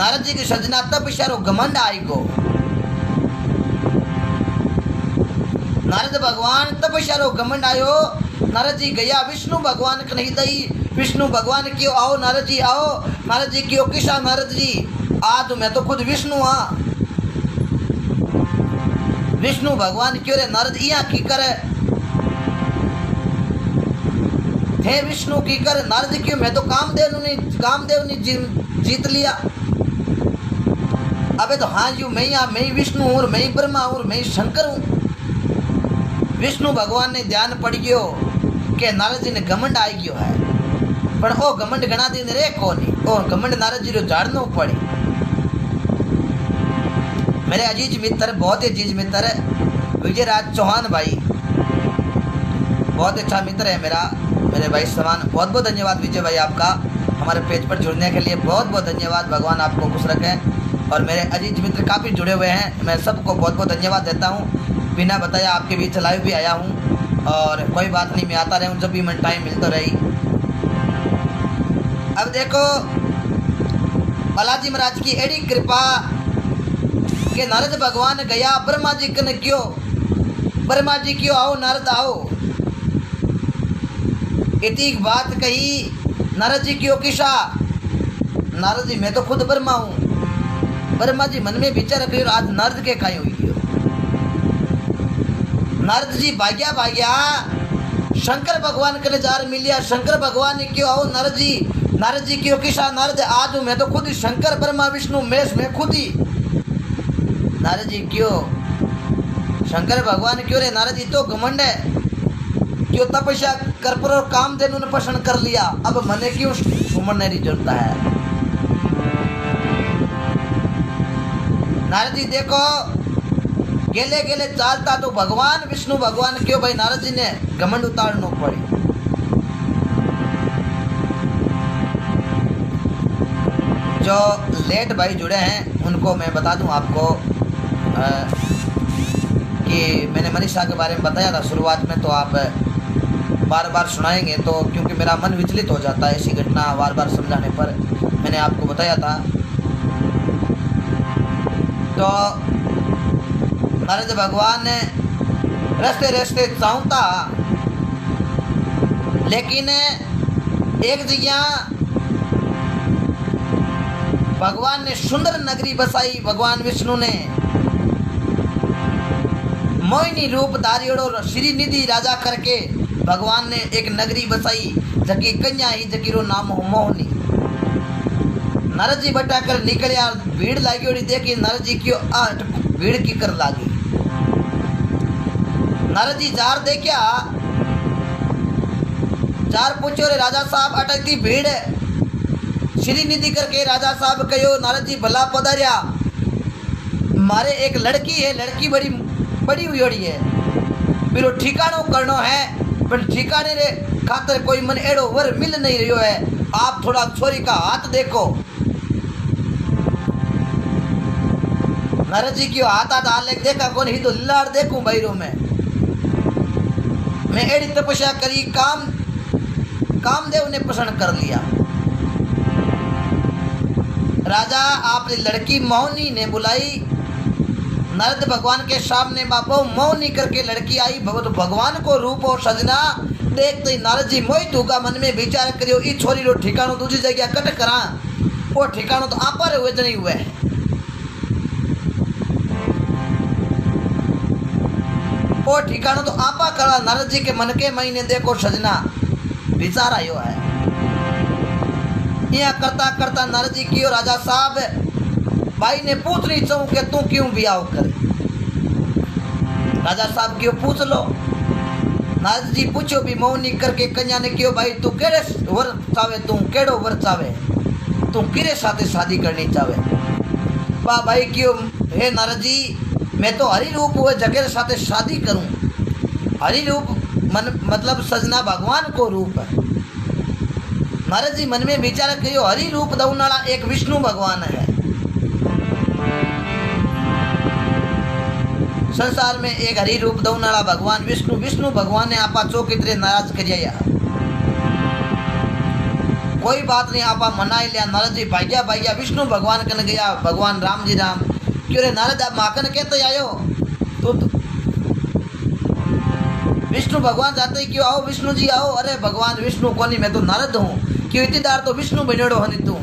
नारद जी की सजना तपस्या रो घमंड आई को। नारद भगवान तपस्या रो घमंड आयो। नारद जी गया विष्णु भगवान के नहीं दई। विष्णु भगवान क्यों आओ नारद जी आओ। नारद जी क्यों किसा नारद जी आज मैं तो खुद विष्णु हाँ। विष्णु भगवान क्यों रे नारद यहाँ की करे हे विष्णु की कर। नारद क्यों मैं तो कामदेव ने जीत लिया। अबे तो हाँ यू मैं ही विष्णु हूँ, मैं ही ब्रह्मा हूँ, मैं ही शंकर हूँ। विष्णु भगवान ने ध्यान पड़ गयो कि नारद जी ने घमंड आई गयो है। पर ओ घमंड गणा दिन रे कोनी ओ घमंड नारद जी रो झाड़नो पड़ी। मेरे अजीज मित्र, बहुत ही अजीज मित्र विजय राज चौहान भाई, बहुत अच्छा मित्र है मेरा, मेरे भाई समान। बहुत बहुत धन्यवाद विजय भाई आपका हमारे पेज पर जुड़ने के लिए, बहुत बहुत धन्यवाद। भगवान आपको खुश रखें। और मेरे अजीज मित्र काफ़ी जुड़े हुए हैं, मैं सबको बहुत बहुत धन्यवाद देता हूँ। बिना बताया आपके बीच लाइव भी आया हूँ और कोई बात नहीं, मैं आता रहूँ जब भी मैं टाइम मिलता रही। अब देखो बालाजी महाराज की एड़ी कृपा के नारद भगवान गया ब्रह्मा जी कन क्यों। ब्रह्मा जी क्यों आओ नारद आओ। इतनी बात कही नारद जी क्यों किसा। नारद जी मैं तो खुद ब्रह्मा हूँ। ब्रह्मा जी मन में विचार करियो आज नारद के काई हुई गयो। नारद जी भाग्या शंकर भगवान के जार मिलिया। शंकर भगवान ने क्यों आओ नारद जी। नारद जी क्यों किसा। नारद आज मैं तो खुद ही शंकर ब्रह्मा विष्णु महेश मैं खुद ही। नारद जी क्यों शंकर भगवान क्यों रे। नारद जी तो घमंड है क्यों तपस्या कर पर काम देने उन्हें पसंद कर लिया। अब मने क्यों सुमरने की जरूरत है। नारद जी देखो गेले गेले चालता तो भगवान विष्णु भगवान क्यों भाई नारद जी ने घमंड उतारना पड़ी। जो लेट भाई जुड़े हैं उनको मैं बता दूं आपको कि मैंने मनीषा के बारे में बताया था शुरुआत में, तो आप बार बार सुनाएंगे तो क्योंकि मेरा मन विचलित हो जाता है ऐसी घटना बार बार समझाने पर। मैंने आपको बताया था। तो नारद भगवान ने रस्ते रस्ते चाहता, लेकिन एक जगह भगवान ने सुंदर नगरी बसाई। भगवान विष्णु ने मोहिनी रूप धारियोड़ो श्रीनिधि राजा करके भगवान ने एक नगरी बसाई जकी कन्या ही जकीरो नाम हो मोहनी। नारद जी बटा कर निकलिया। भीड़ लागी देखी नारद जी क्यों आठ भीड़ की कर लागी। नारद जी जार देखा जार पूछो रे राजा साहब अटकती भीड़ है। श्रीनिधि करके राजा साहब कहो नारद जी भला पधारिया। मारे एक लड़की है, लड़की बड़ी हुई है, फिर ठिकानो करनो है पर ठिकाने रे खातर कोई मन एड़ो वर मिल नहीं रही है। आप थोड़ा छोरी का हाथ देखो। नारद जी क्यों हाथ हाथ देखा कौन ही तो लाड़ देखूं भैरो में। मैं एड़ी तपस्या करी कामदेव ने पसंद कर लिया। राजा आपने लड़की मोहनी ने बुलाई। नारद भगवान के सामने बापो मोहनी करके लड़की आई। भगवान को रूप और सजना देखते ही नारद जी मोहित होगा मन में विचार करियो ई छोरी रो ठिकानो दूसरी जगह कट करा। वो ठिकानो तो आप हुए नहीं हुए। वो ठिकानो तो आपा करा। नारद जी के मन के महीने देखो सजना विचार आयो है। यह करता करता नारद जी की राजा साहब भाई ने पूछ नहीं चाहूँ कि तू क्यों ब्याह करे। राजा साहब क्यों पूछ लो। नारद जी पूछो भी मोहनी करके कन्या ने क्यों भाई तू केड़े वर चावे, तू केड़ो वर चावे, तू किरे साथे शादी करनी चावे। बा भाई क्यों हे नारद जी मैं तो हरि रूप हुए जगह साथे शादी करूं। हरि रूप मतलब सजना भगवान को रूप है। नारद जी मन में विचार करियो हरि रूप दौनाला एक विष्णु भगवान है। संसार में एक हरि रूप दौनाला भगवान विष्णु भगवान ने आपा चो कितने नाराज करिया। कोई बात नहीं, आपा मनाई लिया। नारद जी भाग्या भाग्या विष्णु भगवान कन गया। भगवान राम जी राम क्यों रे नारद आप माकन कहते आयो? तो विष्णु भगवान जाते ही क्यों आओ विष्णु जी आओ? अरे भगवान विष्णु कोनी, मैं तो नारद हूँ। क्यों इतनेदार तो विष्णु बनेड़ो हनी तू?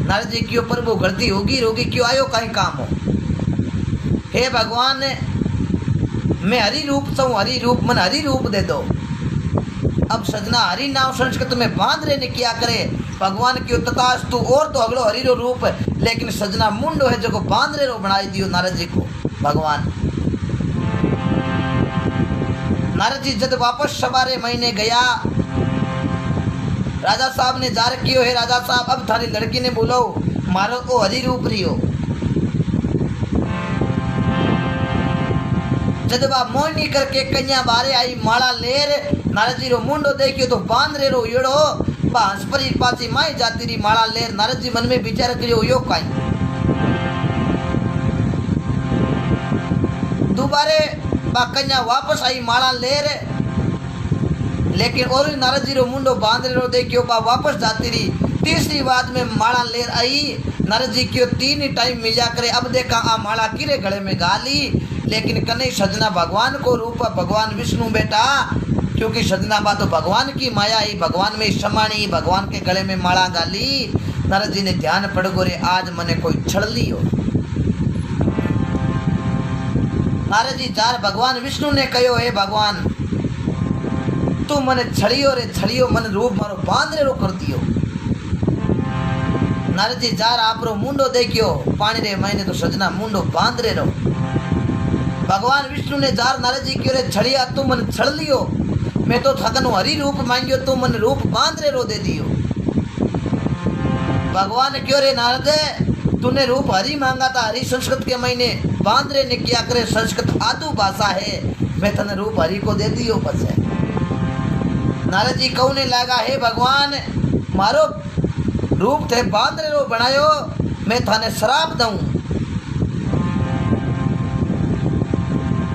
नारद जी क्यों प्रभु गलती होगी रोगी क्यों आयो कहीं काम हो? हे भगवान मैं हरि रूप सऊ, हरि रूप मन हरि रूप दे दो। अब सजना हरि नाम संस्कृत में बांध रहे ने क्या करे? भगवान क्यों तथास्तु और तो अगलो हरि रो रूप, लेकिन सजना मुंडो है जो को बांध रहे रो बनाई दियो नारद जी को भगवान। नारद जी जब वापस सवारे महीने गया, राजा साहब ने जार कियो है राजा साहब अब थारी लड़की ने बोलो मारो ओ हरि रूप रियो। जदवा मोहनी करके कन्या बारे आई माला लेर, नारद जी रो मुंडो देखियो तो बांध रे रो येड़ो बांस परी पाची माई जाती री माला लेर। नारद जी मन में विचार करियो यो काई दोबारे बा कन्या वापस आई माला लेर, लेकिन और नारद जी रो मुंडो बांध रे रो देखियो बा वापस जाती री। तीसरी बात में माला लेर आई, नारद जी क्यों तीन ही टाइम मिला करे। अब देखा आ माला किरे गले में गाली, लेकिन कन्हई सजना भगवान को रूप भगवान विष्णु बेटा, क्योंकि सजना बा तो भगवान की माया ही भगवान में समाणी, भगवान के गले में माला गाली। नारद जी ने ध्यान पड़ गो रे आज मने कोई छड़ लियो। नारद जी जार भगवान विष्णु ने कहो हे भगवान तू मने छड़ियो रे छड़ियो मन रूप मारो बांध रे रो कर दियो। नारद जी जार आपरो मुंडो देखियो पानी रे मैंने तो सजना मुंडो बांध रे रो। भगवान विष्णु ने जार नारद जी क्यों रे छड़िया तू मन छड़ लियो, मैं तो थकनु हरि रूप मांगियो तू मन रूप बांध रे रो दे दियो। भगवान क्यों रे नारद तूने रूप हरि मांगा था, हरि संस्कृत के महीने बांध रे ने क्या करे, संस्कृत आदू भाषा है, मैं तने रूप हरि को दे दियो। बस है नारद जी कहने लगा हे भगवान मारो रूप थे बांध रे रो बनायो, मैं थाने श्राप दूं।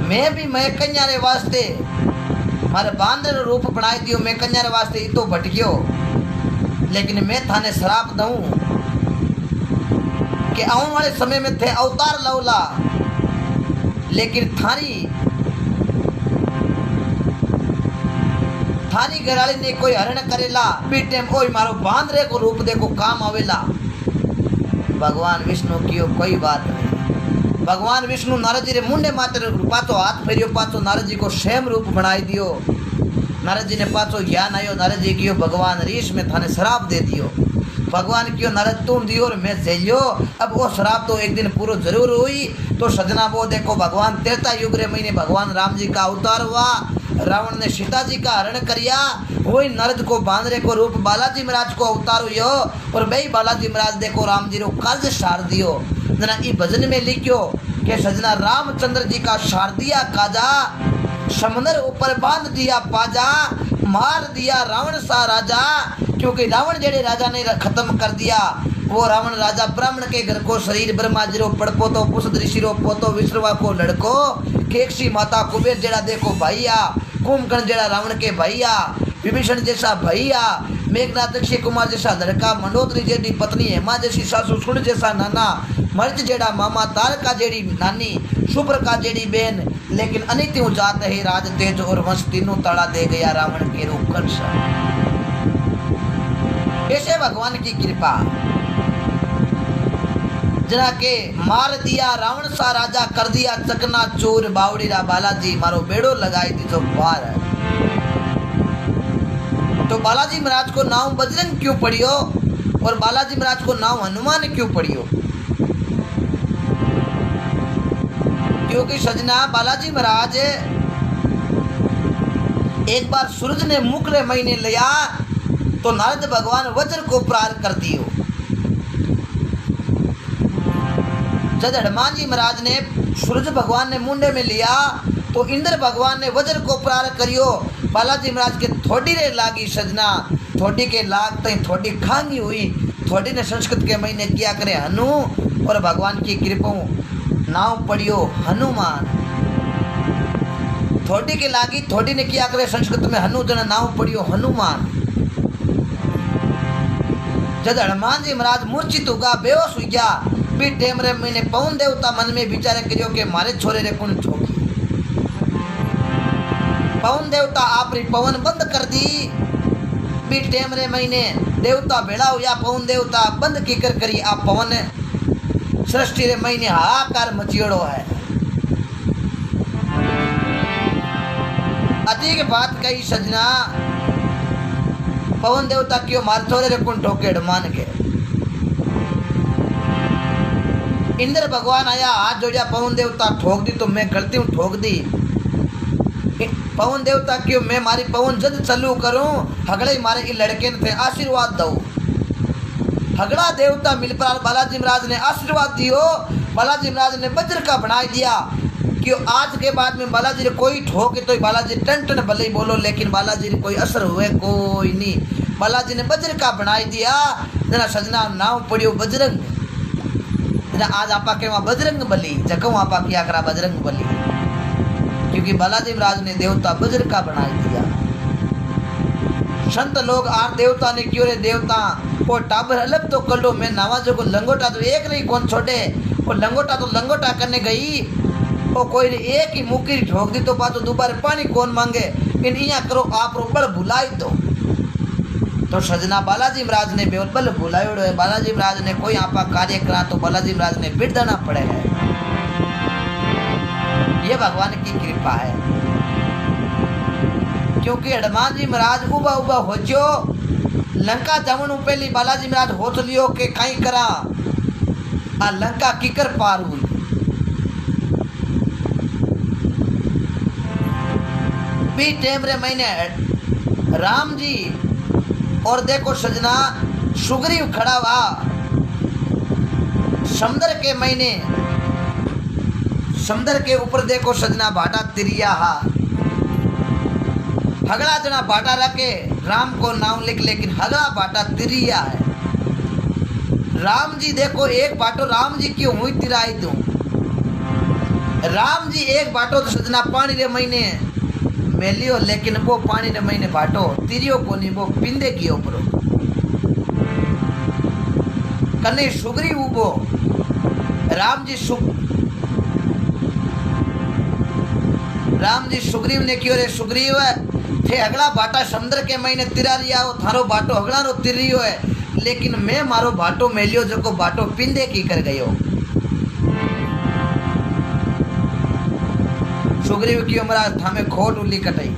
मैं भी मैं कन्या रे वास्ते मारे बांध रे रूप बनाई दियो, मैं कन्या रे वास्ते इतो भटकियो, लेकिन मैं थाने श्राप दूं कि आने वाले समय में थे अवतार लौला, लेकिन थारी घराली ने कोई हरण करेला पीटे कोई मारो बांध रे को रूप देखो काम आवेला। भगवान विष्णु कियो कोई बात नहीं। भगवान विष्णु नारद जी रे मुंडे मात्र पाचो हाथ फेरियो, पाचो नारद जी को सेम रूप बनाई दियो। नारद जी ने पाचो ज्ञान आयो, नारद जी कियो भगवान रीश में थाने शराब दे दियो। भगवान क्यों नारद तुम दियो और मैं झेलियो। अब वो शराब तो एक दिन पूरा जरूर हुई। तो सजना वो देखो भगवान त्रेता युग रे महीने भगवान राम जी का अवतार हुआ, रावण ने सीता जी का हरण करिया, वही नारद को बांधरे को रूप बालाजी महाराज को अवतार हुयो, और भाई बालाजी महाराज देखो राम जी रो कार्य सार दियो। जना ई भजन में लिखियो कि सजना रामचंद्र जी का सार दिया काजा, समंदर ऊपर बांध दिया पाजा, मार दिया रावण सा राजा। क्योंकि रावण जेड़े राजा ने खत्म कर दिया, वो रावण राजा ब्राह्मण के घर को शरीर ब्रह्मा जी रो पड़पोतो पुष्ट ऋषि रो पोतो विश्रवा को लड़को, केकसी माता कुबेर जेड़ा देखो भैया, कुंभकर्ण जेड़ा रावण के भैया, विभीषण जैसा भैया, मेघनाथ अक्षय कुमार जैसा लड़का, मंडोदरी जेडी पत्नी, हेमा जैसी सासू, सुण जैसा नाना, मर्ज जेड़ा मामा, तारका जेड़ी नानी, सुप्रका जेड़ी बहन, लेकिन अनित्य जात है राज तेज और वंश तीनों ताड़ा दे गया रावण के रूप कर। ऐसे भगवान की कृपा जना के मार दिया रावण सा राजा, कर दिया चकना चूर बावड़ी रा बालाजी, मारो बेड़ो लगाई दी तो पार। तो बालाजी महाराज को नाम बजरंग क्यों पढ़ियो और बालाजी महाराज को नाम हनुमान क्यों पढ़ियो? क्योंकि सजना बालाजी महाराज एक बार सूरज ने मुकरे महीने लिया तो नारद भगवान वज्र को प्रार कर दियो। जब हनुमान जी महाराज ने सूरज भगवान ने मुंडे में लिया तो इंद्र भगवान ने वज्र को प्रार करियो। बालाजी महाराज के थोड़ी रे लागी सजना, थोड़ी के लाग तई थोड़ी खांगी हुई, थोड़ी ने संस्कृत के महीने किया करे हनु, और भगवान की कृपा नाम पढ़ियो हनुमान। थोड़ी के लागी थोड़ी ने किया करे संस्कृत में हनु, जन नाम पढ़ियो हनुमान। जब हनुमान जी महाराज मूर्छित होगा, बेहोश हो गया, भी टेम रे मैंने पवन देवता मन में विचार करियो के मारे छोरे रे कौन ठोकी। पवन देवता आपरी पवन बंद कर दी। भी टेम रे मैंने देवता भेड़ा हो या पवन देवता बंद की कर करी आप पवन सृष्टि रे मैंने हाहाकार मचियोड़ो है। अधिक बात कही सजना, पवन देवता क्यों मार छोरे रे कौन ठोके हनुमान के। इंद्र भगवान आया, हाथ जोड़ा, पवन देवता ठोक दी तो मैं गलती हूँ ठोक दी। पवन देवता क्यों मैं मारी पवन जद चालू करूं, हगड़े मारे ये लड़के ने आशीर्वाद दो। हगड़ा देवता मिल पर बालाजी महाराज ने आशीर्वाद दियो। बालाजी महाराज ने वज्र का बना दिया कि आज के बाद में बालाजी ने कोई ठोके तो बालाजी टन टन भले ही बोलो, लेकिन बालाजी ने कोई असर हुए कोई नहीं। बालाजी ने वज्र का बना दिया। जना सजना नाम पड़ियो बजरंग, जना आज आपा के वहां बजरंग बली, जगह आपा किया करा बजरंग बली, क्योंकि बालाजी महाराज ने देवता वज्र का बना दिया। संत लोग आर देवता ने क्यों रे देवता वो टाबर अलग तो कर लो, मैं नवा जो को लंगोटा तो एक नहीं कौन छोड़े, वो लंगोटा तो लंगोटा करने गई, वो कोई एक ही मुक्की ठोक दी तो बात दोबारा पानी कौन मांगे। इन इया करो आप बल भुलाई दो। तो सजना बालाजी महाराज ने बल भुलायो है। बालाजी महाराज ने कोई आपा कार्य करा तो बालाजी महाराज ने बिरदाना पड़े है। ये भगवान की कृपा है, क्योंकि हनुमान जी महाराज उबा उबा हो जो लंका जमन पहली बालाजी महाराज होत लियो के कहीं करा आ लंका किकर पार हुई। भी टेम रे मैंने राम जी और देखो सजना सुग्रीव खड़ा हुआ समुद्र के महीने, समुद्र के ऊपर देखो सजना भाटा तिरिया हा, हगड़ा जना भाटा रखे राम को नाम लिख, लेकिन हगड़ा भाटा तिरिया है। राम जी देखो एक बाटो राम जी क्यों हुई तिराई दूं। राम जी एक बाटो तो सजना पानी रे महीने मेलियो, लेकिन वो पानी रे महीने बाटो तिरियो को नहीं, वो पिंदे की ऊपर कने सुग्रीव उबो। राम जी सुग्रीव ने क्यों रे सुग्रीव थे अगला बाटा समुद्र के महीने तिरा लिया हो, थारो बाटो अगला रो तिरियो है, लेकिन मैं मारो बाटो मेलियो जो को बाटो पिंदे की कर गयो। सुग्रीव की उम्र थामे खोट उली कटाई।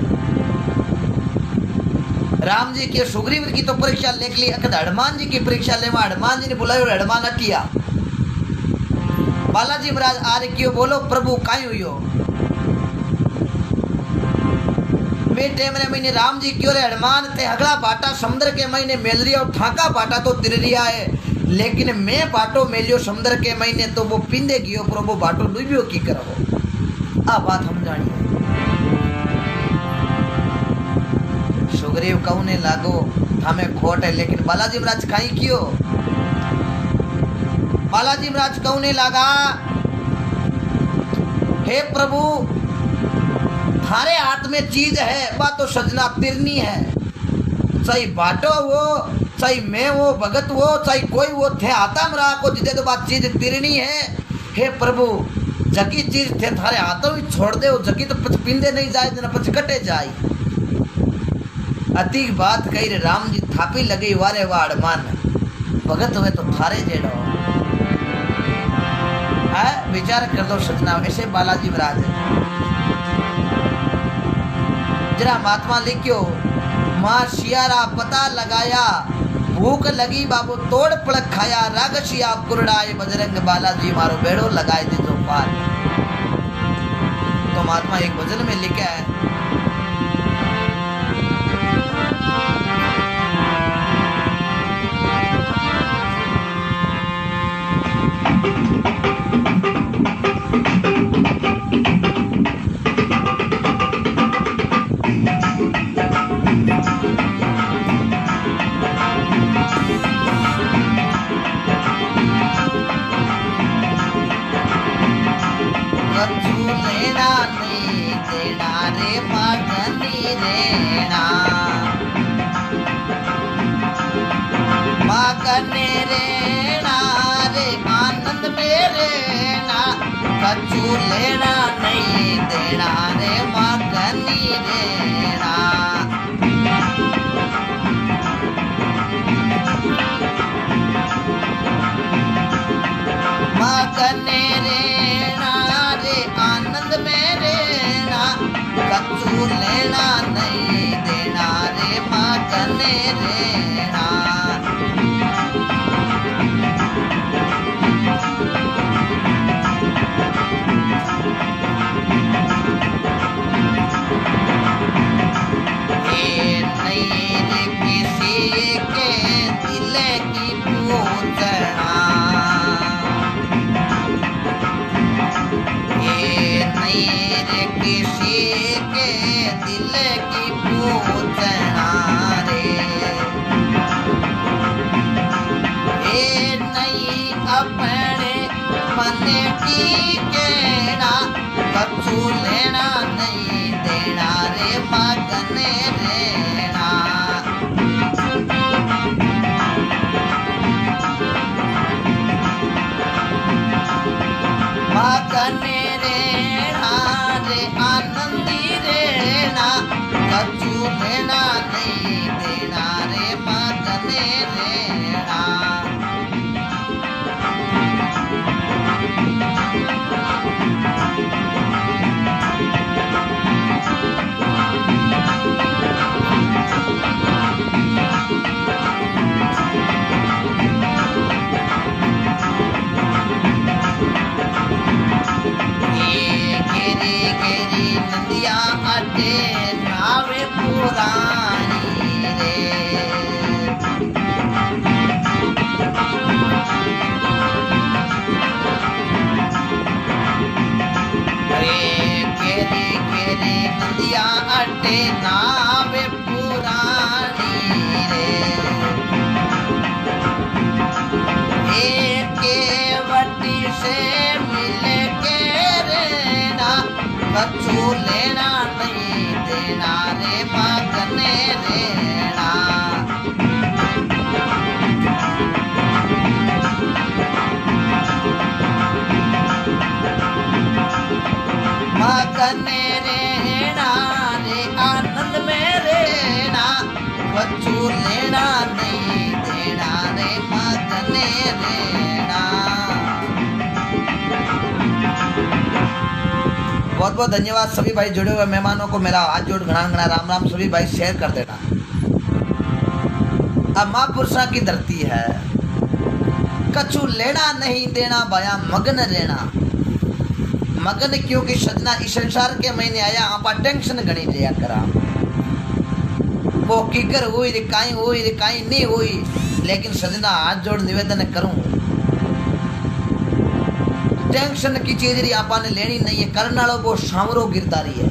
राम जी की सुग्रीव की तो परीक्षा लेख ली, अकद हनुमान जी की परीक्षा लेवा हनुमान जी ने बुलायो, हनुमान अटिया। बालाजी महाराज आ रे क्यों बोलो प्रभु काई हुई बेटे मेरे महीने राम जी क्यों रे हनुमान ते अगला बाटा समुद्र के महीने मेल रिया और थाका बाटा तो तिर रिया है, लेकिन मैं बाटो मेलियो समुद्र के महीने तो वो पिंदे गियो प्रभु बाटो डूबियो की करो। आ बात हम जानिए। सुग्रीव कहने लागो हमें खोट है, लेकिन बालाजी महाराज काई क्यों। बालाजी महाराज कहने लगा हे प्रभु थारे हाथ में चीज है, बात तो सजना तिरनी है, चाहे बाटो वो चाहे मैं वो भगत वो चाहे कोई वो थे आता मरा को जिदे तो बात चीज तिरनी है। हे प्रभु जकी चीज थे थारे हाथों में छोड़ दे, जकी तो पच पिंदे नहीं जाए ना पच कटे जाए। अति बात कही रे राम जी थापी लगी वारे वाड़ मान भगत हुए तो थारे जेड़ो है। विचार कर दो सजना, ऐसे बालाजी महाराज जरा महात्मा लिखियो माँ सियारा पता लगाया, भूख लगी बाबू तोड़ पड़क खाया, रागसिया कुरड़ाए बजरंग बालाजी मारो बेड़ो लगाए दे तो पार। तो महात्मा एक भजन में लिखा है रहना, कछु लेना नहीं देना रे मगनी रहना। मगने रहना रे आनंद में रहना, कछु लेना नहीं देना रे मगने रहना। कछु लेना नहीं देना रे मगने रहना। मगने रहना रे आनंदी रहना, कछु लेना नहीं देना रे मगने रहना। कछु लेना नहीं देना रे मगने रहना। मगने रहना रे आनंद में रहना, कछु लेना नहीं देना रे मगने रहना। बहुत बहुत धन्यवाद सभी भाई जुड़े हुए मेहमानों को मेरा हाथ जोड़ घना घना राम राम। सभी भाई शेयर कर देना। अब महापुरुषा की धरती है, कछु लेना नहीं देना भाया मगन रहना। मगन क्योंकि सजना इस संसार के महीने आया आपा टेंशन घनी लिया करा, वो किकर हुई रे काई नहीं हुई, लेकिन सजना हाथ जोड़ निवेदन करूं, टेंशन की चीज री आपा ने लेनी नहीं है। करने वालों वो सामरो गिरदारी है।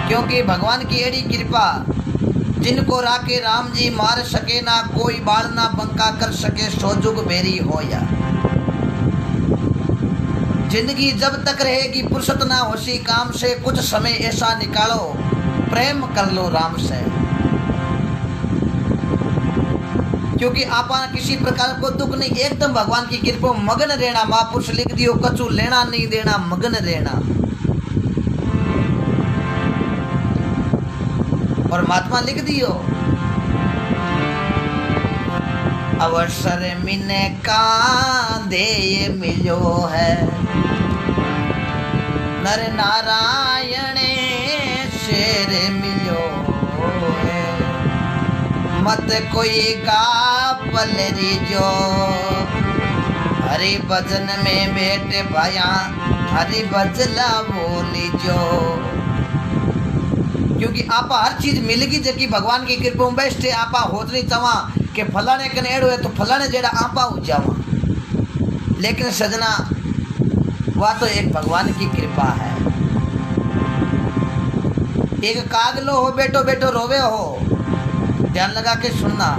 क्योंकि भगवान की एड़ी कृपा, जिनको राके राम जी मार सके ना, कोई बाल ना बंका कर सके, सोजुग बेरी होया। जिंदगी जब तक रहेगी फुर्सत ना होशी काम से, कुछ समय ऐसा निकालो प्रेम कर लो राम से। क्योंकि आपा किसी प्रकार को दुख नहीं, एकदम भगवान की कृपा मगन रहना। महापुरुष लिख दियो कछु लेना नहीं देना मगन रहना। और महात्मा लिख दियो अवसर मिने का देय मिलो है, नर नारायण शेर मिलो है। मत कोई गापल रिजो, हरि भजन में बैठे भया हरि भजला बोली जो। क्योंकि आपा हर चीज मिलगी जबकि भगवान की कृपा में बैठे आपा होत नहीं चावा कि फलाने कने एड़ो है तो फलाने जेड़ा आपा हो जावा, लेकिन सजना वह तो एक भगवान की कृपा है। एक कागलो हो बेटो बेटो रोवे हो, ध्यान लगा के सुनना।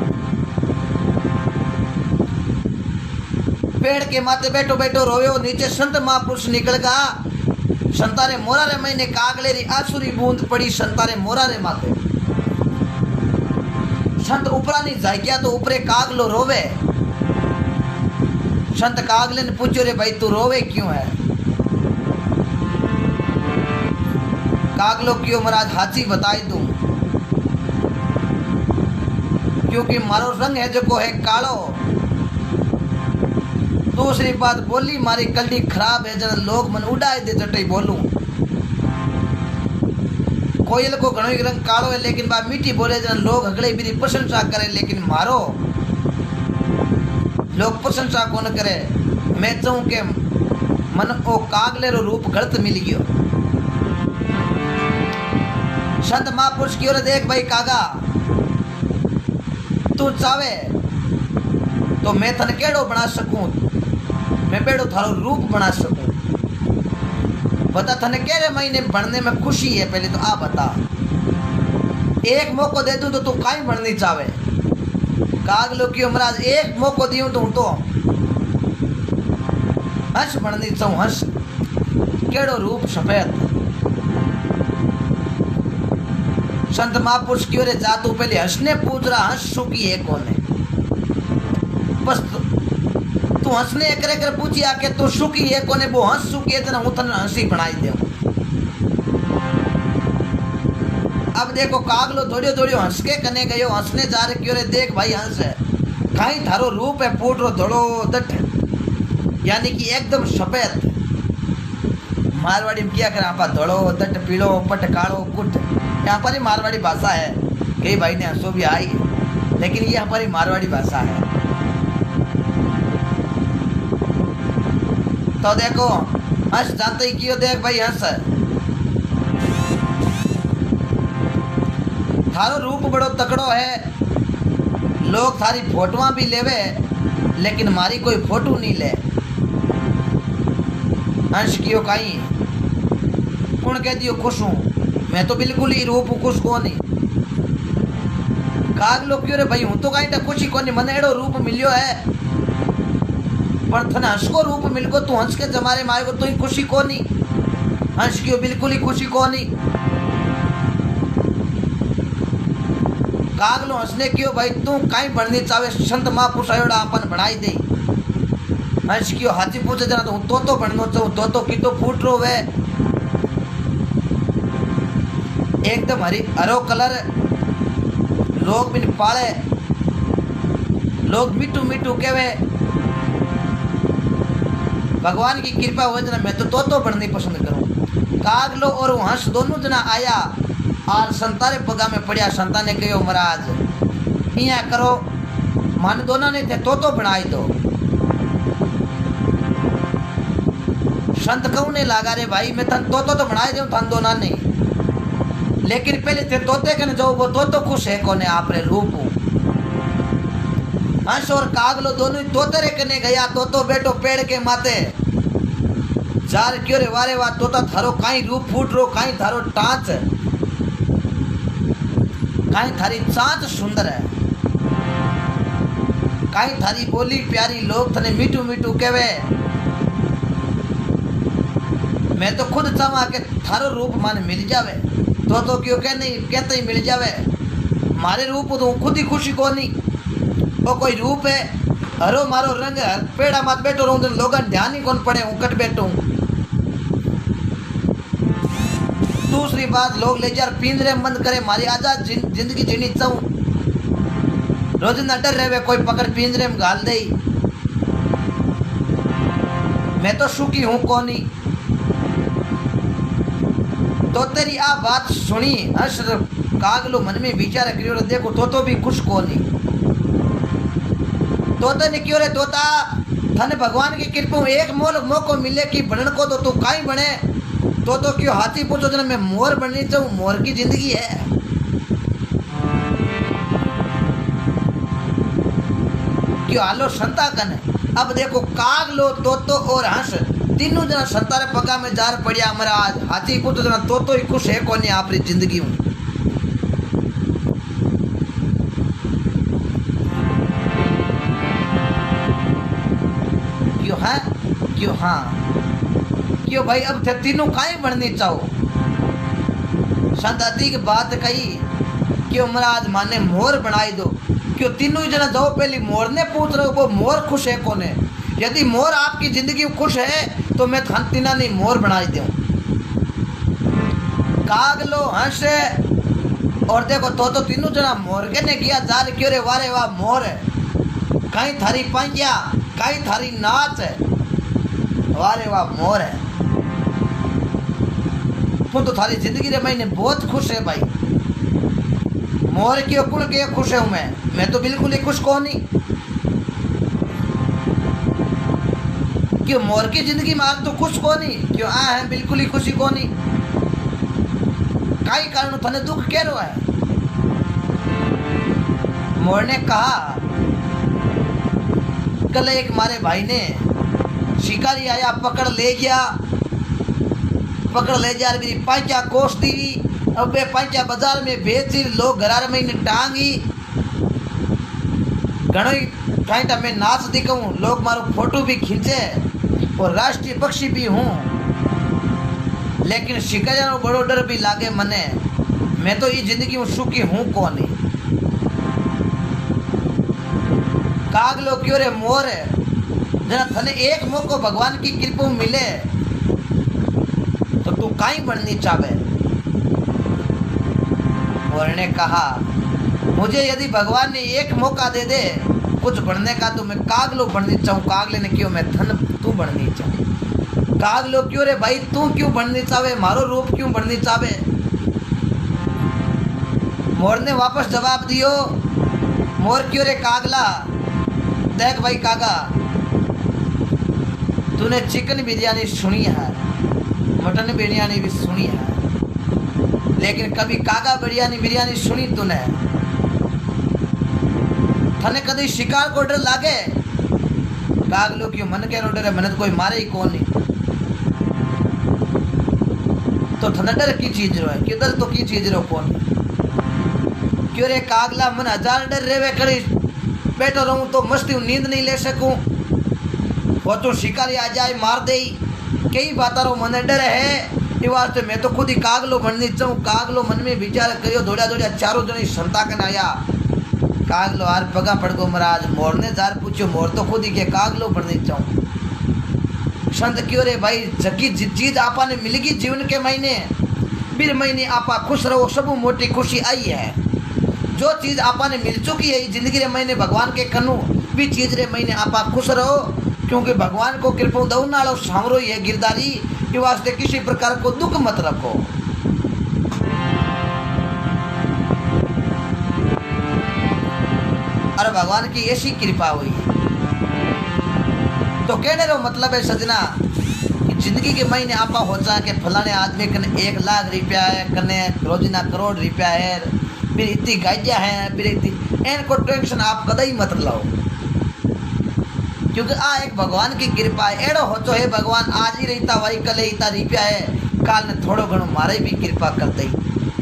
पेड़ के माथे बैठो बैठो रोवे हो, नीचे संत महापुरुष निकल गा संतारे मोरा रे महीने कागलेरी आसुरी बूंद पड़ी संतारे मोरा रे माथे। संत उपरानी जाग्या तो ऊपरे कागलो रोवे। संत कागले ने पूछो रे भाई तू रोवे क्यों है? कागलो क्यों महाराज हाची बताई दूं, क्योंकि मारो रंग है जो है कालो। दूसरी बात बोली मारी कल्ली खराब है जन लोग मन उड़ाए दे चटई बोलूं। कोयल को घणो रंग कालो है लेकिन बा मीठी बोले जन लोग अगले मेरी प्रशंसा करे, लेकिन मारो लोग प्रशंसा कौन करे। मैं चाहूं के मन ओ कागले रो रूप गलत मिल गयो। संत महापुरुष की ओर देख भाई कागा, तू चावे तो मैं थन केड़ो बना सकूं, मैं बेड़ो थारो रूप बना सकूं। बता थने केरे महीने बनने में खुशी है, पहले तो आ बता। एक मौको दे दूं तो तू काई बननी चावे? कागलो क्यों महाराज एक मौको दियूं तो हंस बननी चाहूं, हंस केड़ो रूप सफेद। संत महापुरुष की ओर जा तू पहले हंसने पूछ रहा हंस सुखी है कौन है? बस तू हंसने करे कर पूछी आके तू सुखी है कोने, वो हंस सुखी है जना हूं तने हंसी बनाई दे। अब देखो कागलो दौड़ियो दौड़ियो हंस के कने गयो, हंसने जा रहे क्यों रे देख भाई हंस है कहीं थारो रूप है पूटरो धड़ो दट, यानी कि एकदम सफेद। मारवाड़ी में क्या करे आपा धड़ो दट पीलो पट कालो कुट, यहाँ पर ही मारवाड़ी भाषा है। कई भाई ने हंसो भी आई लेकिन ये यहाँ पर ही मारवाड़ी भाषा है। तो देखो हंस जानते ही क्यों देख भाई हंस थारो रूप बड़ो तकड़ो है, लोग थारी फोटोआं भी लेवे लेकिन मारी कोई फोटो नहीं ले। हंस क्यों कहीं कौन कह दियो खुश हूं, मैं तो बिल्कुल ही रूप खुश को नहीं। कागलो क्यों रे भाई हूं तो कहीं खुशी को नहीं, मन एड़ो रूप मिलियो है पर थने हंस को रूप मिल गो, तू हंस के जमारे में आएगो तो ही खुशी को नहीं। हंस क्यों बिल्कुल ही खुशी को नहीं। कागलो हंसने क्यों भाई तू कहीं बढ़नी चाहे, संत महापुरुष आयोड़ा अपन बढ़ाई दे। हंस क्यों हाथी पूछे जना तो बढ़नो चाहूं तो की तो फूट रो वे एकदम हरो कलर। लोग भी पाले लोग मिट्टू मिट्टू कहवे, भगवान की कृपा हो जना मैं तो बढ़नी पसंद करूं। कागलो और हंस दोनों जना आया और संतारे पगा में पड़िया। संता ने कहो महाराज इया करो, मन दोनों ने थे तो बनाई दो। संत कहने लगा रे भाई मैं थन तो बनाए दो थन दोनों ने, लेकिन पहले थे तोते कने जाओ वो तो खुश है कोने आपरे रूप। हंस और कागलो दोनों ही तोते रे कने गया, तो बैठो पेड़ के माथे जार क्यों रे वारे वाह तोता थारो काई रूप फूट रो, काई थारो टांच, काई थारी चांच सुंदर है, काई थारी बोली प्यारी, लोग थने मीठू मीठू कहवे। मैं तो खुद चाहवा के थारो रूप माने मिल जावे, तो क्यों कह नहीं कहते ही मिल जावे। मारे रूप तो खुद ही खुशी को नहीं, वो कोई रूप है हरो मारो रंग पेड़ा मत बैठो रहूं लोगन ध्यान ही कौन पड़े हूं कट बैठू। दूसरी बात लोग ले जार पिंजरे बंद करे, मारी आजाद जिंदगी जीनी चाहूं, रोज न डर रहे कोई पकड़ पिंजरे में गाल दे। मैं तो सुखी हूं कोनी। तो तेरी आ बात सुनी हंस कागलो मन में विचार करियो देखो तो भी खुश को नहीं। तोते ने क्यों रे तोता थने भगवान की कृपा एक मौको मिले कि बनने को तो तू काई बने, तो क्यों हाथी पूछो जना मैं मोर बननी चाहूं, मोर की जिंदगी है। क्यों आलो संता कने। अब देखो कागलो तोतो और हंस तीनों जना संतारे पगा में जार पड़िया महाराज। हाथी पूछो जना तो ही खुश है कोनी आपरी जिंदगी हूं। क्यों है क्यों हाँ क्यों भाई अब थे तीनों काहे बननी चाहो। संत अति की बात कही क्यों महाराज माने मोर बनाई दो। क्यों तीनों ही जना जाओ पहले मोर ने पूछ रहे हो वो मोर खुश है कोने। यदि मोर आपकी जिंदगी में खुश है तो मैं थान तीना नहीं मोर बनाई दूं। काग लो हंस और देखो तो तीनों जना मोर के ने किया जार क्यों रे वारे वाह मोर है। कहीं थारी पांजिया कहीं थारी नाच है वारे वाह मोर है। तू तो थारी जिंदगी रे मैंने बहुत खुश है भाई। मोर क्यों कुण के खुश हूं मैं तो बिल्कुल ही खुश कौन नहीं। क्यों मोर की जिंदगी में आज तो खुश कौन नहीं। क्यों आ है बिल्कुल ही खुशी कौन नहीं। काई कारण थने दुख कह रहा है। मोर ने कहा कल एक मारे भाई ने शिकारी आया पकड़ ले गया मेरी पांचा कोस दी। अब वे पांचा बाजार में बेची लोग घरार में टांगी घणो टाइटा में नाच दिखाऊं लोग मारो फोटो भी खींचे और राष्ट्रीय पक्षी भी हूँ। लेकिन शिकारिया नो बड़ो डर भी लागे मने। मैं तो ये जिंदगी में सुखी हूँ कौन। काग लो क्यों रे मोर जना थने एक मौको भगवान की कृपा मिले तो तू काई बननी चाहे। मोर ने कहा मुझे यदि भगवान ने एक मौका दे दे कुछ बनने का तो मैं कागलो बननी चाहूँ। कागले ने क्यों मैं धन तू बननी चाहूँ। कागलो क्यों रे भाई तू क्यों बननी चाहे मारो रूप क्यों बननी चाहे। मोर ने वापस जवाब दियो मोर क्यों रे कागला देख भाई कागा तूने चिकन बिरयानी सुनी है मटन बिरयानी भी सुनी है लेकिन कभी कागा बिरयानी सुनी तूने। थने कभी शिकार को डर लागे। कागलो क्यों मन के डर है मन तो कोई मारे ही कौन नहीं। तो थने डर की चीज रो है किधर तो की चीज रो कौन। क्यों रे कागला मन हजार डर रेवे करी बैठो रहूं तो मस्ती नींद नहीं ले सकूं। वो तो शिकारी आ जाए मार दे कई बात रो मन डर है। ये वास्ते मैं तो खुद ही कागलो बननी चाहूँ। कागलो मन में विचार करियो दौड़ा चारों जने संता कन आया। कागलो हार पगा पड़ गो महाराज। मोर ने जार पूछो मोर तो खुद ही के कागलो बननी चाहूँ। संत क्यों रे भाई जकी चीज आपा ने मिलेगी जीवन के महीने फिर महीने आपा खुश रहो सब मोटी खुशी आई है। जो चीज आपा ने मिल चुकी है जिंदगी रे महीने भगवान के कनु भी चीज रे महीने आपा खुश रहो क्योंकि भगवान को कृपा दऊ नालो सामरो ही है गिरदारी के वास्ते किसी प्रकार को दुख मत रखो। और भगवान की ऐसी कृपा हुई तो कहने रो मतलब है सजना कि जिंदगी के महीने आपा हो जा के फलाने आदमी कने 1 लाख रुपया है कने रोजीना करोड़ रुपया है फिर इतनी गाड़ियाँ हैं फिर इतनी इनको टेंशन आप कदई मत लाओ क्योंकि आ एक भगवान की कृपा है। एड़ो हो तो है भगवान आज ही रहता वही कल इतना रुपया है काल ने थोड़ो घणो मारे भी कृपा कर दई।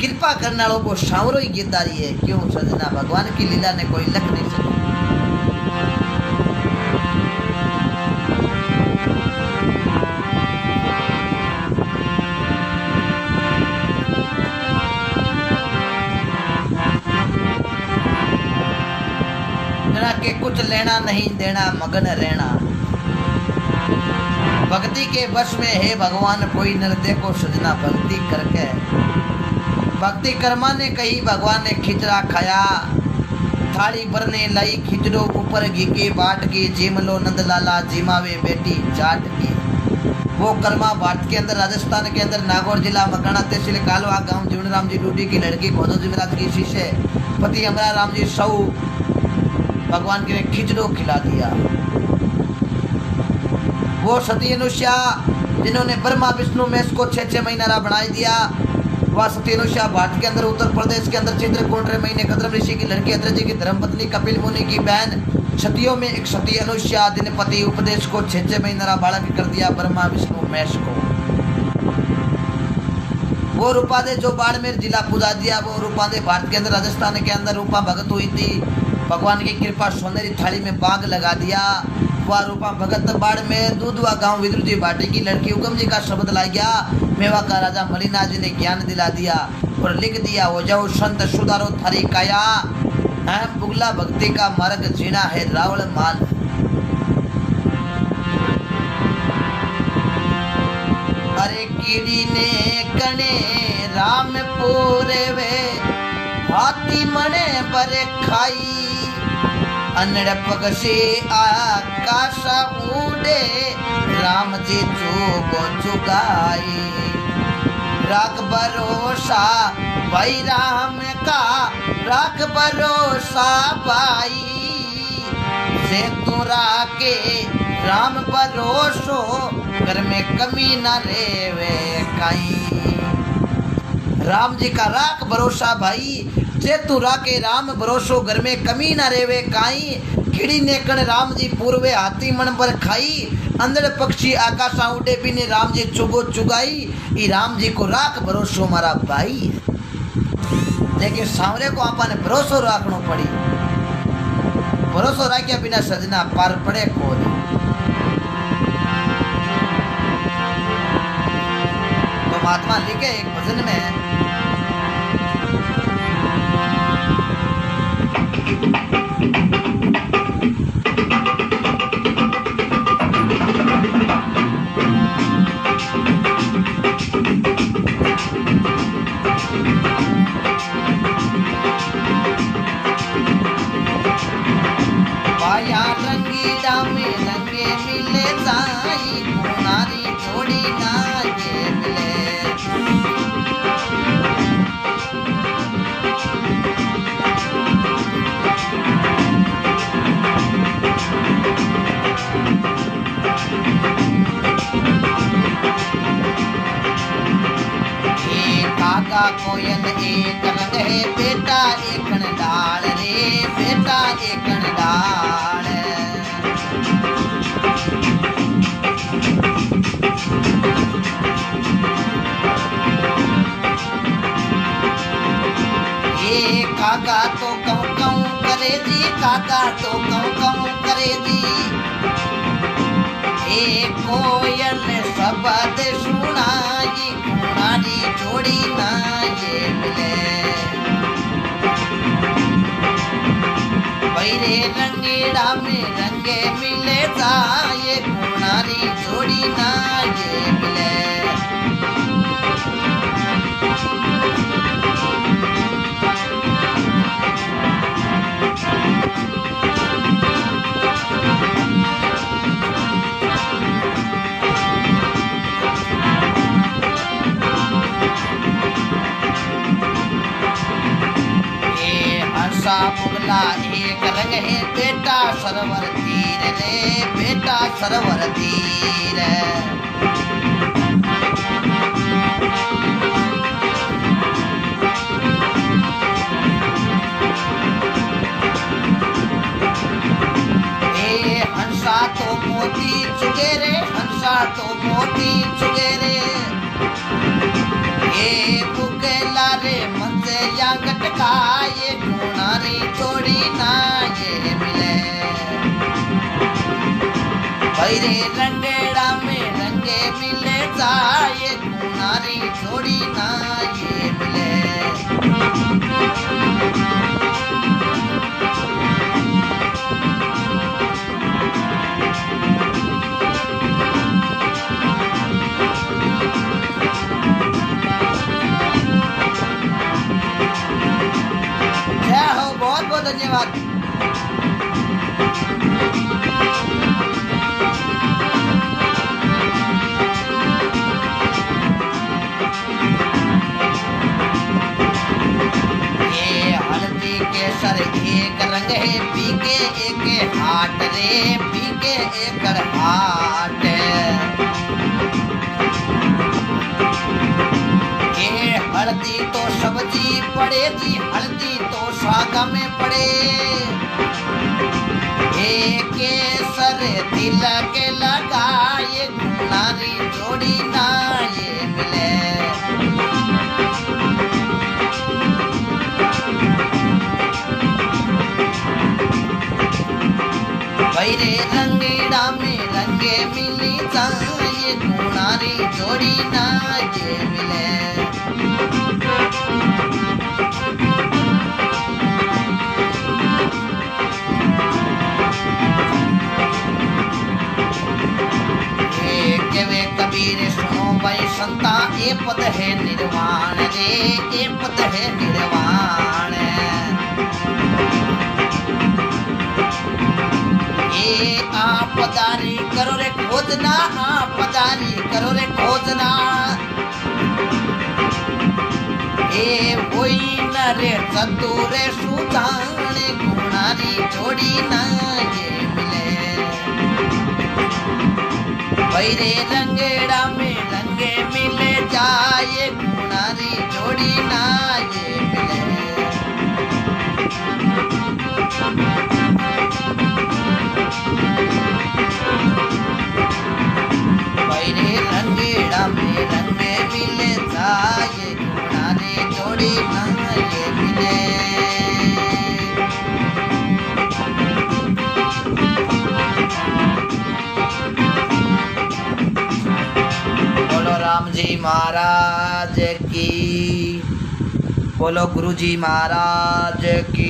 कृपा करने वालों को सावरो ही गिरदारी है। क्यों सजना भगवान की लीला ने कोई लख नहीं सके। के कुछ लेना नहीं देना मगन रहना भक्ति के वश में है भगवान कोई नर देखो सजना भक्ति करके। भक्ति कर्मा ने कही भगवान ने खिचड़ा खाया थाली भरने लाई खिचड़ो ऊपर घी के बाट के जिमलो नंदलाला जिमावे बेटी चाट की। वो कर्मा भारत के अंदर राजस्थान के अंदर नागौर जिला मकाना तहसील कालवा गांव जीवन राम जी डूडी की लड़की भोजो महाराज की शीशे पति अमरा राम जी सौ भगवान के खिचड़ो खिला दिया। वो सती अनुष्या जिन्होंने ब्रह्मा विष्णु महेश को 6 महीना बनाई दिया। वह सती अनुष्या भारत के अंदर उत्तर प्रदेश के अंदर चित्रकूट महीने कद्रम ऋषि की लड़की अद्रज की धर्मपत्नी कपिल मुनि की बहन सतियों में एक सती अनुष्या दिनपति उपदेश को 6 महीना बालक कर दिया ब्रह्मा विष्णु महेश को। वो रूपा दे जो बाड़मेर जिला पूजा दिया। वो रूपा दे भारत के अंदर राजस्थान के अंदर रूपा भगत हुई थी। भगवान की कृपा सोनेरी थाली में बाग लगा दिया। वा रूपा भगत बाड़ में दूधवा गांव विद्रु जी भाटी की लड़की हुक्म जी का शब्द ला गया। मेवा का राजा मलिना जी ने ज्ञान दिला दिया और लिख दिया, हो जाओ संत सुधारो थारी काया, बुगला भक्ति का मार्ग जीना है रावण मान। अरे कीड़ी ने कने राम पूरे वे, हाथी मने बरे खाई, अनड़ पक्षी आकाश उड़े, राम जी चुगो चुगाई। राख भरोसा भाई राम का, राख भरोसा भाई, से तुरा के राम भरोसो, घर में कमी न रेवे काई। राम जी का राख भरोसा भाई, जे तू राके राम भरोसो, घर में कमी न रेवे काई। खिड़ी ने कण राम जी पूर्वे, हाथी मन पर खाई, अंदर पक्षी आकाशा उड़े, बिने राम जी चुगो चुगाई। ई राम जी को राख भरोसो मारा भाई है, लेकिन सामने को आपने भरोसो रखनो पड़ी। भरोसो राख्या बिना सजना पार पड़े को नहीं। तो महात्मा लिखे एक भजन में, पाया रंगीड़ा में रंगे मिले जाई, कुनारी जोड़ी ना ये मिले। काका कोयल एक रंग है, बेटा एक डाल रे, बेटा एक डाल। ये काका तो कहूँ कहूँ करे जी, काका तो कहूँ कहूँ करे जी। ये कोयल शब्द सुनाई, कुनारी जोड़ी ना ये मिले। पैरे रंगीड़ा में रंगे मिले जाए, कुनारी जोड़ी ना ये मिले। बुगला एक रंग है, बेटा सरवर तीर रे, बेटा सरवर तीर। ए हंसा तो मोती चुगे रे, हंसा तो मोती चुगे रे। ये बुकेला रे मंसे या गटका, ये कुनारी जोड़ी ना ये मिले। पैरे रंगेड़ा में रंगे मिले जाए, कुनारी जोड़ी ना ये मिले। बहुत बहुत धन्यवाद। ये हल्दी केसर एक रंग है, पीके एक हाट रे, पीके एक हाट। ये हल्दी तो सब्जी पड़े जी, हल्दी तो साग में पड़े। एक केसर तिलक लगाए, कुनारी जोड़ी ना ये मिले। पैरे रंगीड़ा गुणारी जोड़ी ना ये मिले। वे कबीर सुनो भाई संता ये पद है निर्वाण रे, ये पद है निर्वाण। ये आपदारी करो रे खोजना, आपदारी करो रे खोजना। ये वही न रे चतुर सुजाने गुणारी जोड़ी ना ये मिले। भैरे रंगेड़ा में रंगे मिले जाए गुणारी जोड़ी ना ये मिले। भैरे रंगेड़ा में रंगे मिले जाए गुणारी जोड़ी ना ये मिले। राम जी महाराज की, बोलो गुरु जी महाराज की।